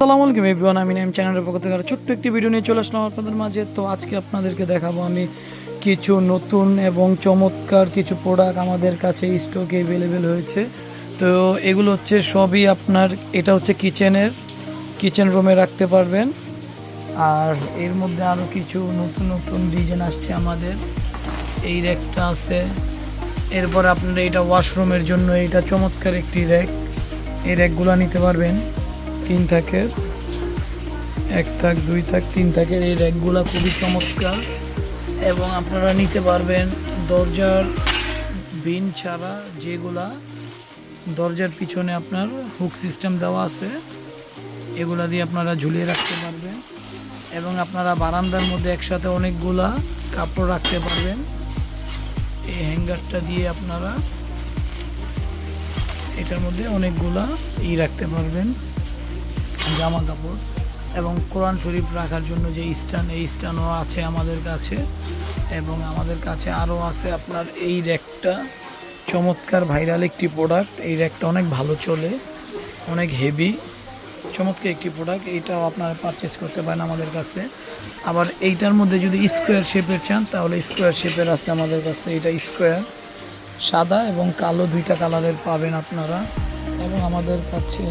আসসালামু আলাইকুম এভরিওয়ান, আমি নাইম চ্যানেলের পক্ষ থেকে ছোট্ট একটি ভিডিও নিয়ে চলে আসলাম আপনাদের মাঝে। তো আজকে আপনাদেরকে দেখাবো আমি কিছু নতুন এবং চমৎকার কিছু প্রোডাক্ট আমাদের কাছে স্টকে অ্যাভেলেবেল হয়েছে। তো এগুলো হচ্ছে সবই আপনার, এটা হচ্ছে কিচেন রুমে রাখতে পারবেন। আর এর মধ্যে আরও কিছু নতুন নতুন ডিজাইন আসছে আমাদের। এই র্যাকটা আছে, এরপর আপনারা এটা ওয়াশরুমের জন্য এটা চমৎকার একটি র্যাক। এই র্যাকগুলো নিতে পারবেন 3 থাকের, 1 থাক, 2 থাক, 3 থাকের। এই র্যাকগুলো খুবই চমৎকার এবং আপনারা নিতে পারবেন দরজার বিন ছাড়া, যেগুলা দরজার পিছনে আপনার হুক সিস্টেম দেওয়া আছে, এগুলা দিয়ে আপনারা ঝুলিয়ে রাখতে পারবেন এবং আপনারা বারান্দার মধ্যে একসাথে অনেকগুলা কাপড় রাখতে পারবেন। এই হ্যাঙ্গারটা দিয়ে আপনারা এটার মধ্যে অনেকগুলা রাখতে পারবেন, জামা কাপড় এবং কোরআন শরীফ রাখার জন্য যে স্ট্যান্ড, এই স্ট্যান্ডও আছে আমাদের কাছে। এবং আমাদের কাছে আরও আছে আপনার এই র্যাকটা, চমৎকার ভাইরাল একটি প্রোডাক্ট। এই র্যাকটা অনেক ভালো চলে, অনেক হেভি, চমৎকার একটি প্রোডাক্ট। এইটাও আপনারা পারচেস করতে পারেন আমাদের কাছে। আবার এইটার মধ্যে যদি স্কোয়ার শেপের চান তাহলে স্কোয়ার শেপের আছে আমাদের কাছে। এটা স্কোয়ার, সাদা এবং কালো, দুইটা কালারের পাবেন আপনারা। এবং আমাদের কাছে